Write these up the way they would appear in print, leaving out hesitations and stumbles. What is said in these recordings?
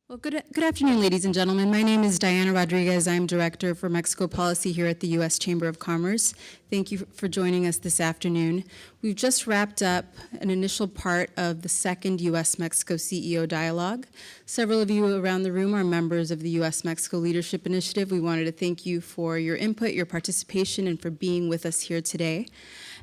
Well, good afternoon, ladies and gentlemen. My name is Diana Rodriguez. I'm Director for Mexico Policy here at the U.S. Chamber of Commerce. Thank you for joining us this afternoon. We've just wrapped up an initial part of the second U.S. Mexico CEO Dialogue. Several of you around the room are members of the U.S. Mexico Leadership Initiative. We wanted to thank you for your input, your participation, and for being with us here today.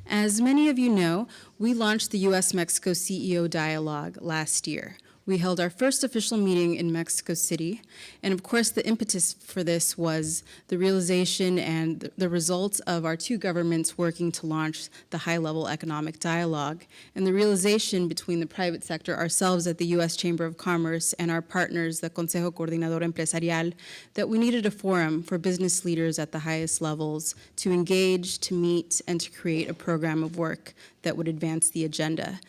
As many of you know, we launched the U.S. Mexico CEO Dialogue last year. We held our first official meeting in Mexico City, and of course the impetus for this was the realization and the results of our two governments working to launch the high-level economic dialogue, and the realization between the private sector, ourselves at the U.S. Chamber of Commerce, and our partners, the Consejo Coordinador Empresarial, that we needed a forum for business leaders at the highest levels to engage, to meet, and to create a program of work that would advance the agenda.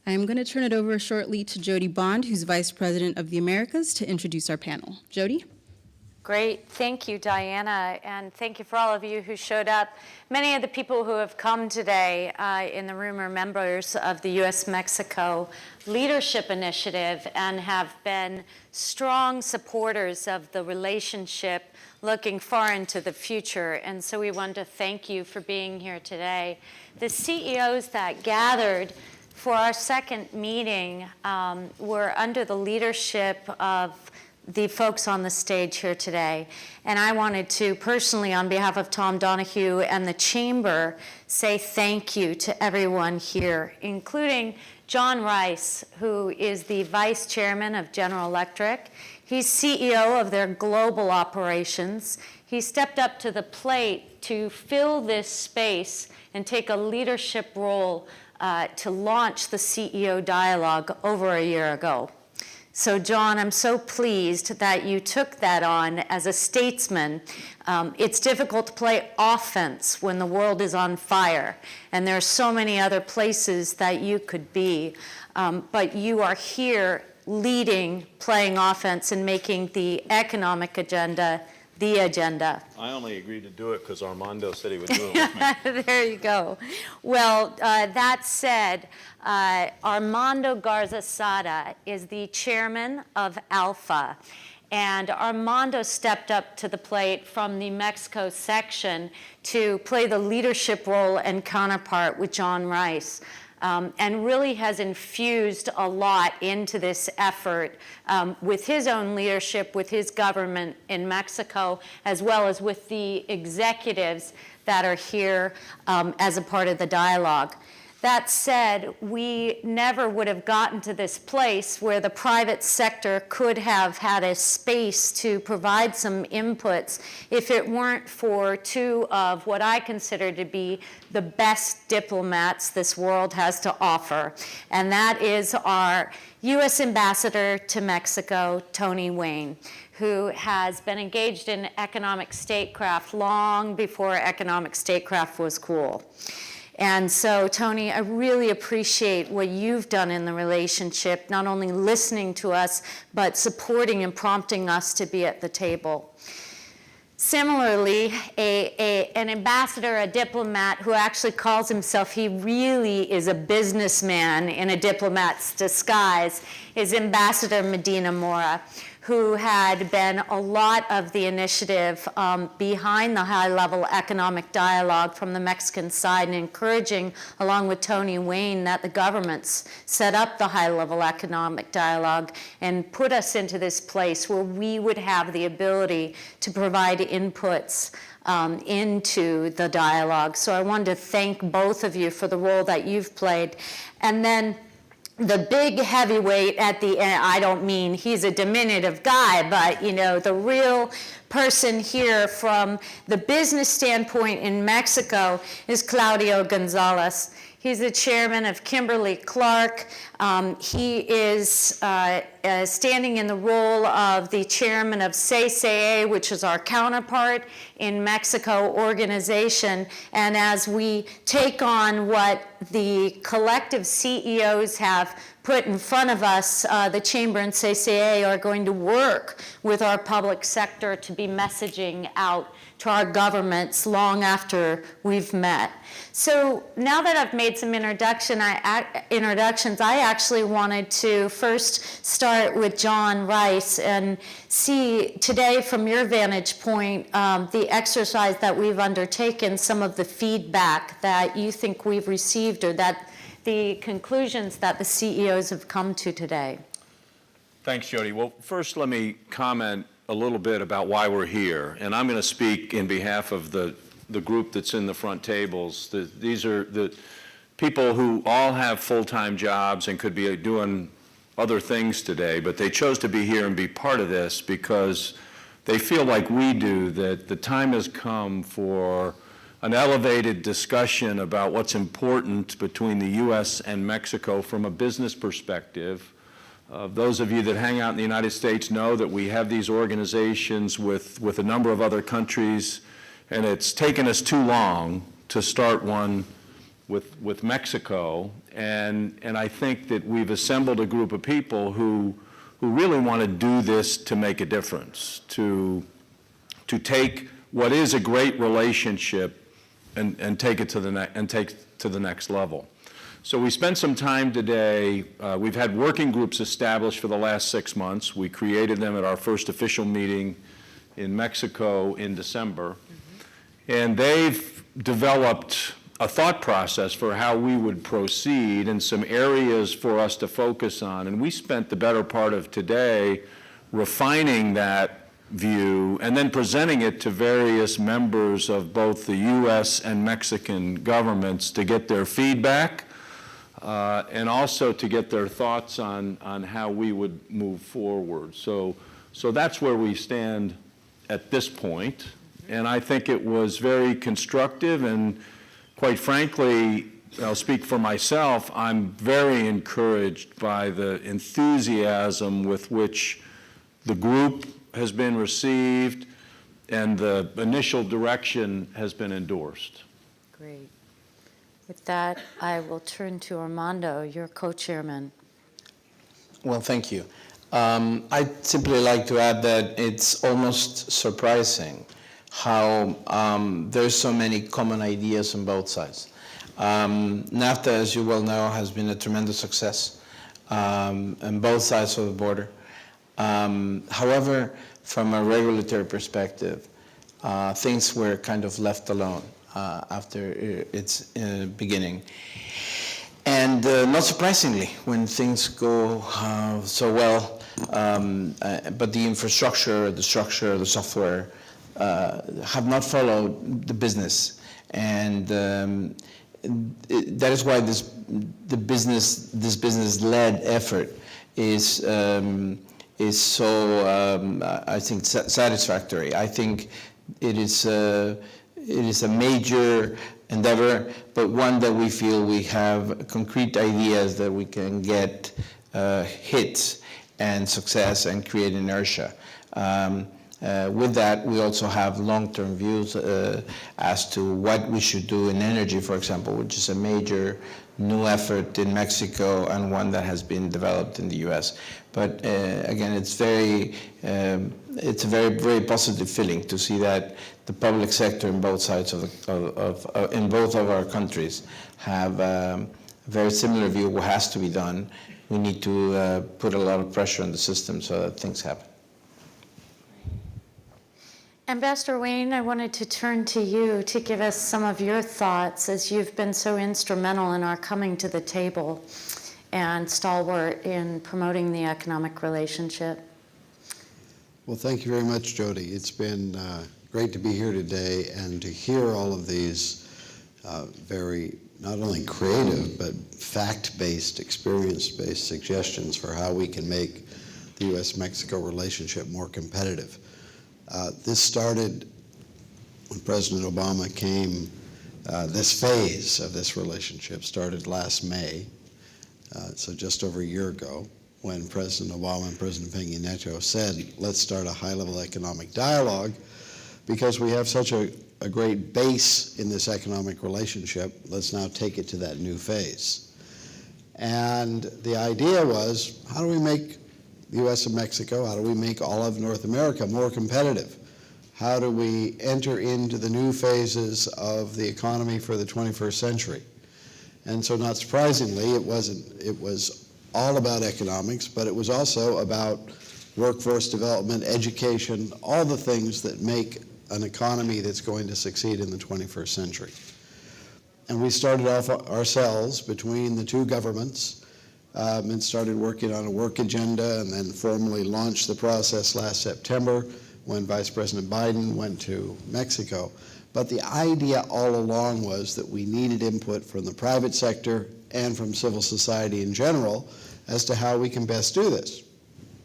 I'm going to turn it over shortly to Jody Bond, who's Vice President of the Americas, to introduce our panel. Jody? Great. Thank you, Diana, and thank you for all of you who showed up. Many of the people who have come today in the room are members of the U.S. Mexico Leadership Initiative and have been strong supporters of the relationship looking far into the future, and so we want to thank you for being here today. The CEOs that gathered for our second meeting, we're under the leadership of the folks on the stage here today. And I wanted to personally, on behalf of Tom Donohue and the Chamber, say thank you to everyone here, including John Rice, who is the Vice Chairman of General Electric. He's CEO of their global operations. He stepped up to the plate to fill this space and take a leadership role to launch the CEO Dialogue over a year ago. So John, I'm so pleased that you took that on as a statesman. It's difficult to play offense when the world is on fire, and there are so many other places that you could be, but you are here leading, playing offense, and making the economic agenda the agenda. I only agreed to do it because Armando said he would do it with me. There you go. Well, that said, Armando Garza Sada is the chairman of Alfa. And Armando stepped up to the plate from the Mexico section to play the leadership role and counterpart with John Rice. And really has infused a lot into this effort with his own leadership, with his government in Mexico, as well as with the executives that are here as a part of the dialogue. That said, we never would have gotten to this place where the private sector could have had a space to provide some inputs if it weren't for two of what I consider to be the best diplomats this world has to offer. And that is our U.S. Ambassador to Mexico, Tony Wayne, who has been engaged in economic statecraft long before economic statecraft was cool. And so, Tony, I really appreciate what you've done in the relationship, not only listening to us, but supporting and prompting us to be at the table. Similarly, an ambassador, a diplomat who actually calls himself, he really is a businessman in a diplomat's disguise, is Ambassador Medina Mora, who had been a lot of the initiative behind the high-level economic dialogue from the Mexican side, and encouraging, along with Tony Wayne, that the governments set up the high-level economic dialogue and put us into this place where we would have the ability to provide inputs into the dialogue. So I wanted to thank both of you for the role that you've played. And then the big heavyweight at the end, I don't mean he's a diminutive guy, but you know, the real person here from the business standpoint in Mexico is Claudio Gonzalez. He's the chairman of Kimberly-Clark. He is standing in the role of the chairman of CCE, which is our counterpart in Mexico organization. And as we take on what the collective CEOs have put in front of us, the Chamber and CCA are going to work with our public sector to be messaging out to our governments long after we've met. So now that I've made some introductions, I actually wanted to first start with John Rice and see today from your vantage point the exercise that we've undertaken, some of the feedback that you think we've received or that the conclusions that the CEOs have come to today. Thanks, Jody. Well, first let me comment a little bit about why we're here. And I'm going to speak in behalf of the group that's in the front tables. These are the people who all have full-time jobs and could be doing other things today, but they chose to be here and be part of this because they feel like we do, that the time has come for an elevated discussion about what's important between the U.S. and Mexico from a business perspective. Those of you that hang out in the United States know that we have these organizations with a number of other countries, and it's taken us too long to start one with Mexico. And I think that we've assembled a group of people who really want to do this to make a difference, to take what is a great relationship and take it to the next level. So we spent some time today. We've had working groups established for the last 6 months. We created them at our first official meeting in Mexico in December. And they've developed a thought process for how we would proceed and some areas for us to focus on. And we spent the better part of today refining that view and then presenting it to various members of both the U.S. and Mexican governments to get their feedback and also to get their thoughts on how we would move forward. So that's where we stand at this point. And I think it was very constructive, and quite frankly, I'll speak for myself, I'm very encouraged by the enthusiasm with which the group has been received and the initial direction has been endorsed. Great. With that, I will turn to Armando, your co-chairman. Well, thank you. I'd simply like to add that it's almost surprising how there's so many common ideas on both sides. NAFTA, as you well know, has been a tremendous success on both sides of the border. However, from a regulatory perspective, things were kind of left alone after its beginning. And not surprisingly, when things go so well, but the infrastructure, the structure, the software have not followed the business. And that is why this business-led effort is so, I think, satisfactory. I think it is a major endeavor, but one that we feel we have concrete ideas that we can get hits and success and create inertia. With that, we also have long-term views as to what we should do in energy, for example, which is a major new effort in Mexico and one that has been developed in the U.S. But again, it's a very, very positive feeling to see that the public sector in both sides in both of our countries have a very similar view of what has to be done. We need to put a lot of pressure on the system so that things happen. Ambassador Wayne, I wanted to turn to you to give us some of your thoughts, as you've been so instrumental in our coming to the table and stalwart in promoting the economic relationship. Well, thank you very much, Jody. It's been great to be here today and to hear all of these very not only creative but fact-based, experience-based suggestions for how we can make the U.S.-Mexico relationship more competitive. This started when President Obama came, this phase of this relationship started last May, so just over a year ago, when President Obama and President Peña Nieto said, let's start a high-level economic dialogue because we have such a great base in this economic relationship, let's now take it to that new phase. And the idea was, how do we make the U.S. and Mexico, how do we make all of North America more competitive? How do we enter into the new phases of the economy for the 21st century? And so not surprisingly, it was all about economics, but it was also about workforce development, education, all the things that make an economy that's going to succeed in the 21st century. And we started off ourselves between the two governments and started working on a work agenda and then formally launched the process last September when Vice President Biden went to Mexico. But the idea all along was that we needed input from the private sector and from civil society in general as to how we can best do this.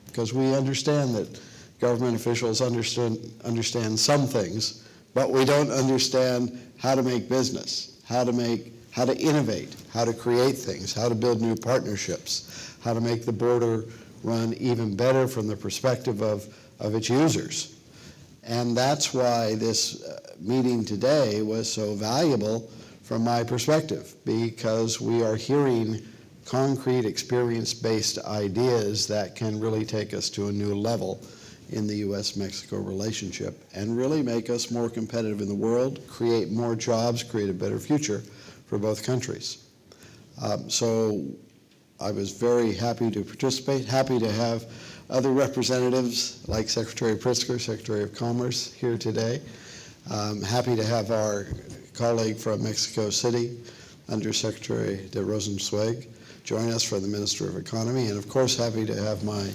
Because we understand that government officials understand some things, but we don't understand how to make business, how to innovate, how to create things, how to build new partnerships, how to make the border run even better from the perspective of its users. And that's why this meeting today was so valuable from my perspective, because we are hearing concrete experience-based ideas that can really take us to a new level in the U.S.-Mexico relationship and really make us more competitive in the world, create more jobs, create a better future for both countries. So I was very happy to participate, happy to have other representatives like Secretary Pritzker, Secretary of Commerce here today. Happy to have our colleague from Mexico City, Undersecretary de Rosenzweig, join us for the Minister of Economy, and of course happy to have my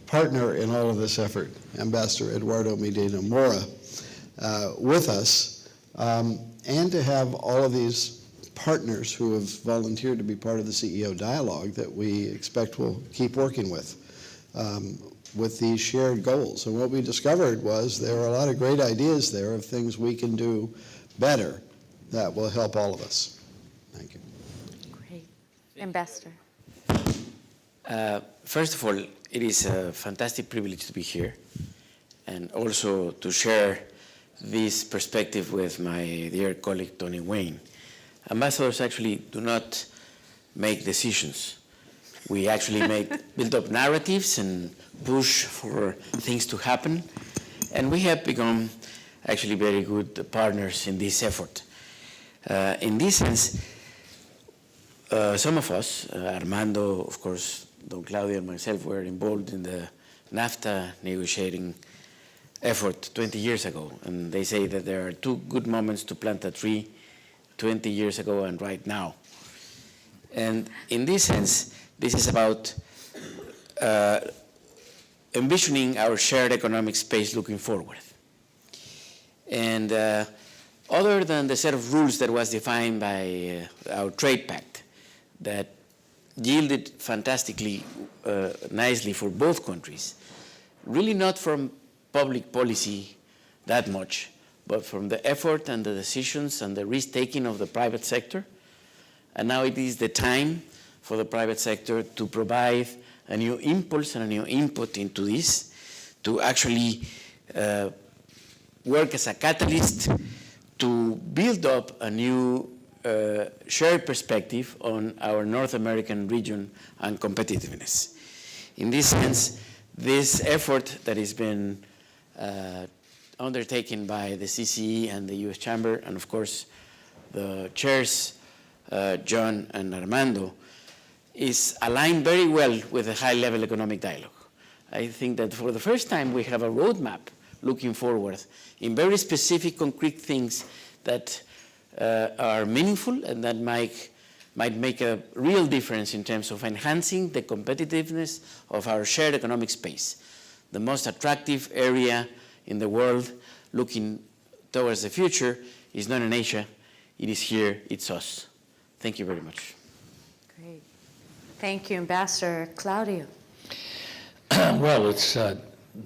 partner in all of this effort, Ambassador Eduardo Medina Mora, with us, and to have all of these partners who have volunteered to be part of the CEO Dialogue that we expect we'll keep working with these shared goals. And what we discovered was there are a lot of great ideas there of things we can do better that will help all of us. Thank you. Great. Ambassador. First of all, it is a fantastic privilege to be here and also to share this perspective with my dear colleague, Tony Wayne. Ambassadors actually do not make decisions. We actually build up narratives and push for things to happen. And we have become actually very good partners in this effort. In this sense, some of us, Armando, of course, Don Claudio and myself were involved in the NAFTA negotiating effort 20 years ago. And they say that there are two good moments to plant a tree, 20 years ago and right now. And in this sense, this is about envisioning our shared economic space looking forward. And other than the set of rules that was defined by our trade pact that yielded fantastically nicely for both countries, really not from public policy that much, but from the effort and the decisions and the risk-taking of the private sector. And now it is the time for the private sector to provide a new impulse and a new input into this, to actually work as a catalyst to build up a new shared perspective on our North American region and competitiveness. In this sense, this effort that has been undertaken by the CCE and the U.S. Chamber, and of course the chairs, John and Armando, is aligned very well with the high-level economic dialogue. I think that for the first time we have a roadmap looking forward in very specific, concrete things that are meaningful and that might make a real difference in terms of enhancing the competitiveness of our shared economic space. The most attractive area in the world looking towards the future is not in Asia, it is here, it's us. Thank you very much. Great. Thank you, Ambassador. Claudio. Well, it's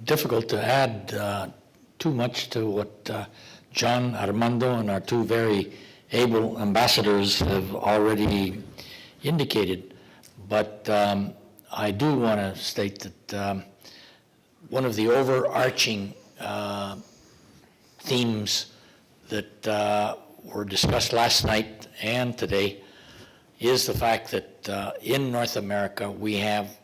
difficult to add too much to what John, Armando, and our two very able ambassadors have already indicated. But I do want to state that one of the overarching themes that were discussed last night and today is the fact that in North America we have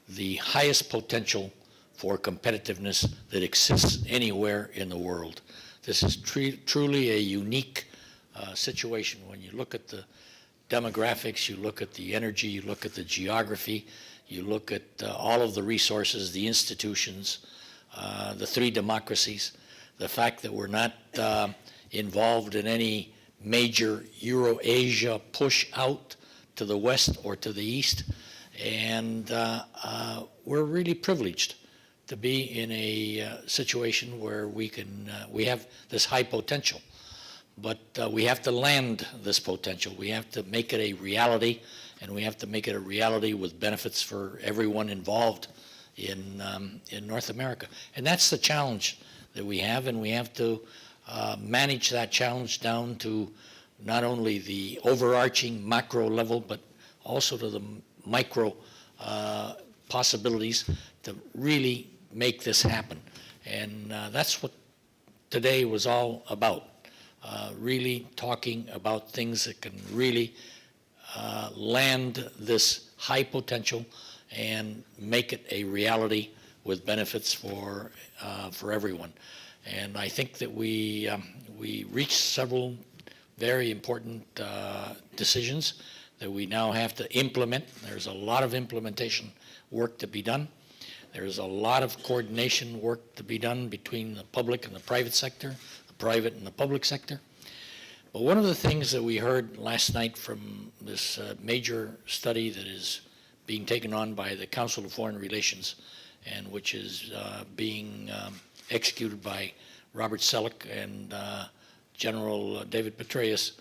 the highest potential for competitiveness that exists anywhere in the world. This is truly a unique situation. When you look at the demographics, you look at the energy, you look at the geography, you look at all of the resources, the institutions, the three democracies, the fact that we're not involved in any major Euro-Asia push out to the west or to the east, and we're really privileged to be in a situation where we have this high potential. But we have to land this potential. We have to make it a reality, and we have to make it a reality with benefits for everyone involved in North America. And that's the challenge that we have, and we have to manage that challenge down to not only the overarching macro level, but also to the micro possibilities to really make this happen. And that's what today was all about. Really talking about things that can really land this high potential and make it a reality with benefits for everyone. And I think that we reached several very important decisions that we now have to implement. There's a lot of implementation work to be done. There's a lot of coordination work to be done between the public and the private sector, the private and the public sector. But one of the things that we heard last night from this major study that is being taken on by the Council of Foreign Relations, and which is being executed by Robert Selleck and General David Petraeus,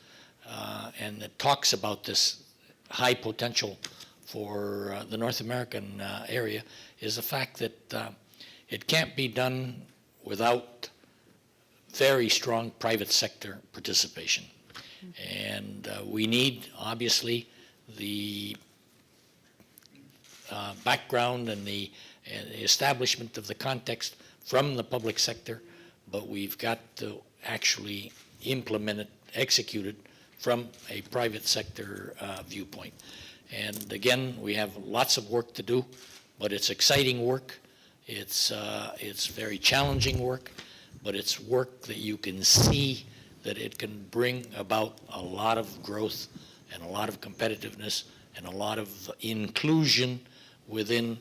and it talks about this high potential for the North American area, is the fact that it can't be done without very strong private sector participation. And we need, obviously, the background and the establishment of the context from the public sector, but we've got to actually implement it, execute it from a private sector viewpoint. And again, we have lots of work to do, but it's exciting work. It's very challenging work, but it's work that you can see that it can bring about a lot of growth and a lot of competitiveness and a lot of inclusion within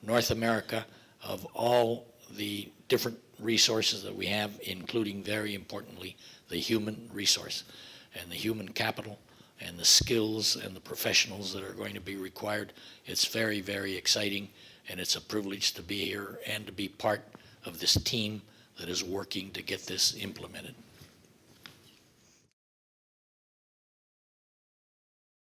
North America of all the different resources that we have, including, very importantly, the human resource and the human capital and the skills and the professionals that are going to be required. It's very, very exciting, and it's a privilege to be here and to be part of this team that is working to get this implemented.